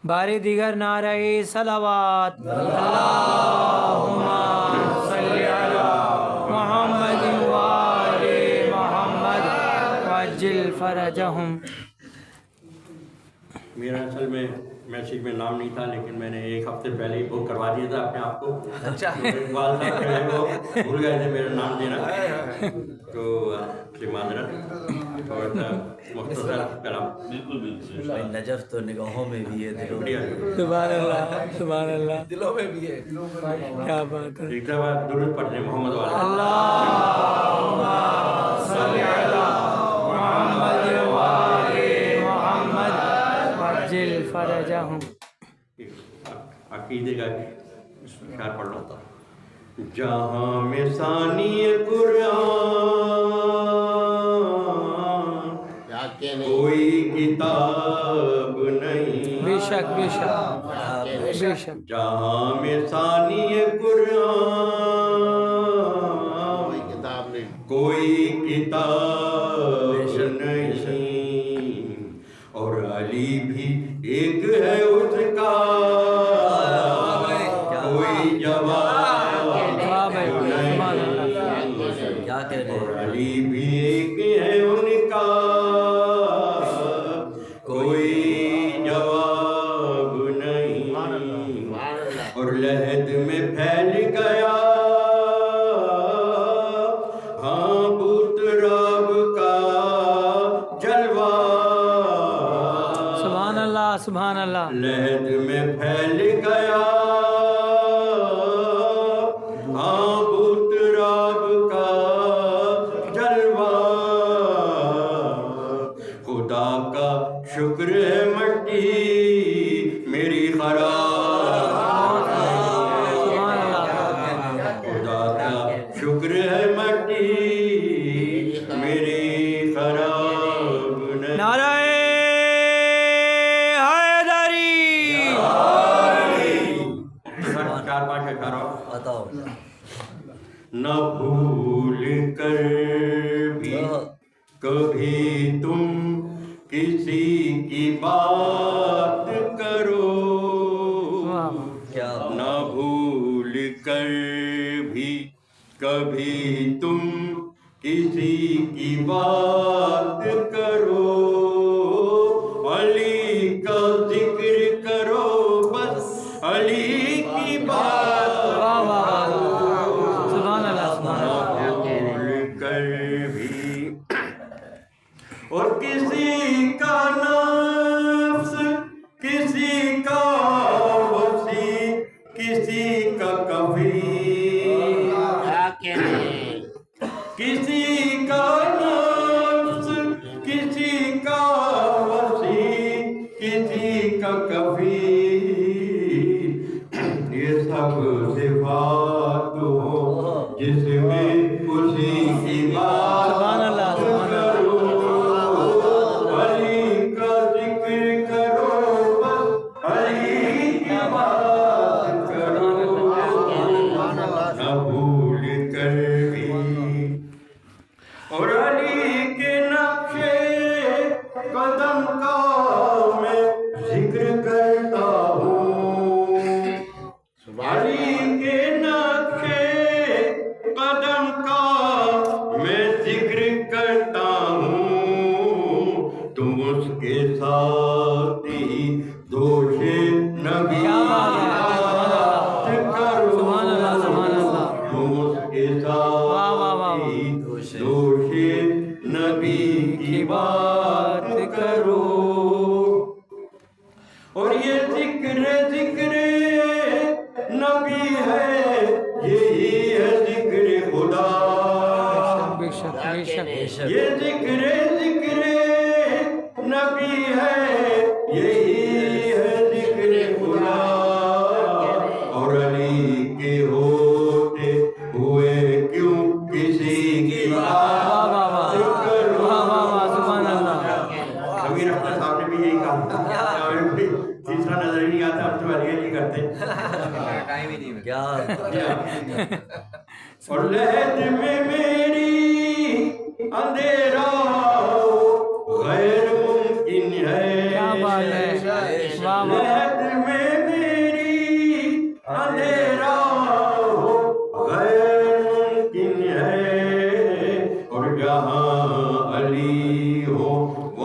باری دیگر نعرہ صلوات اللہم صلی علی محمد وآل محمد وعجل فرجہم۔ میرا اصل میں میسیج میں نام نہیں تھا، لیکن میں نے ایک ہفتے پہلے ہی بک کروا دیا تھا اپنے آپ کو۔ اچھا، والد صاحب جو ہے وہ بھول گئے تھے میرا نام دینا، تو سے معذرت اور مختصر کلام۔ بالکل نجف تو نگاہوں میں بھی ہے، دلوں میں سبحان اللہ، سبحان اللہ، دلوں میں بھی ہے۔ کیا بات ہے۔ ایک دفعہ درود پڑھ لیں محمد والا۔ اللہم صلی علی محمد وآل محمد وعجل فرجہم۔ عقیدے کا اشعار پڑھ لو۔ جہاں میں ثانی قرآن کوئی کتاب نہیں، بے شک بے شک بے شک، جہاں میں ثانی قرآن کوئی کتاب نہیں، اور علی بھی ایک ہے اس کا کوئی جواب نہیں، اور علی بھی ایک ہے ان کا کوئی جواب نہیں، اور لحد میں پھیل گیا ہاں بت رب کا جلوہ، سبحان اللہ سبحان اللہ، لحد میں پھیل گیا ہاں بت رب کا جلوہ، خدا کا شکر ہے مٹی میری خراب، خدا کا شکر ہے مٹی میری خراب نہیں۔ نعرہ حیدری، چار پانچ اشارہ بتاؤ۔ نہ بھول کر بھی کبھی تم کسی کی بات کرو، کیا نہ بھول کر بھی کبھی تم کسی کی بات کرو، علی کا ذکر کرو بس علی کی بات سبحان اللہ سبحان اللہ، بھول کر بھی، اور کسی کا نفس کسی کا وسیع کسی کا کبھی، کسی کا نفس کسی کا وسیع کسی کا کبھی، یہ سب صفات ہو جس میں اسی کی بات سبحان اللہ سبحان اللہ، کرو، علی کا ذکر کرو بس علی کی بات کرو، نہ بھول کر بھی، اور علی کے نقشے قدم کا میں ذکر کرتا ہوں، علی کے نقشے قدم کا میں ذکر کرتا ہوں، تم اس کے ساتھ ہی دوش نبی کرو، سبحان اللہ سبحان اللہ، تم اس کے ساتھ ہی دوش نبی کی بات کرو، اور یہ ذکر نبی ہے یہی ہے ذکر خدا، بے شک بے شک بے شک، یہ ذکر نبی ہے یہی ہے ذکر خدا، اور علی کے ہوتے ہوئے کیوں کسی کی بات کرو، سبحان اللہ، امیر اختر صاحب نے بھی یہی کہا، تیسرا نظر ہی نہیں آتا، ہم تو علی علی کرتے کیا اور لحد میں میری اندھیرا غیر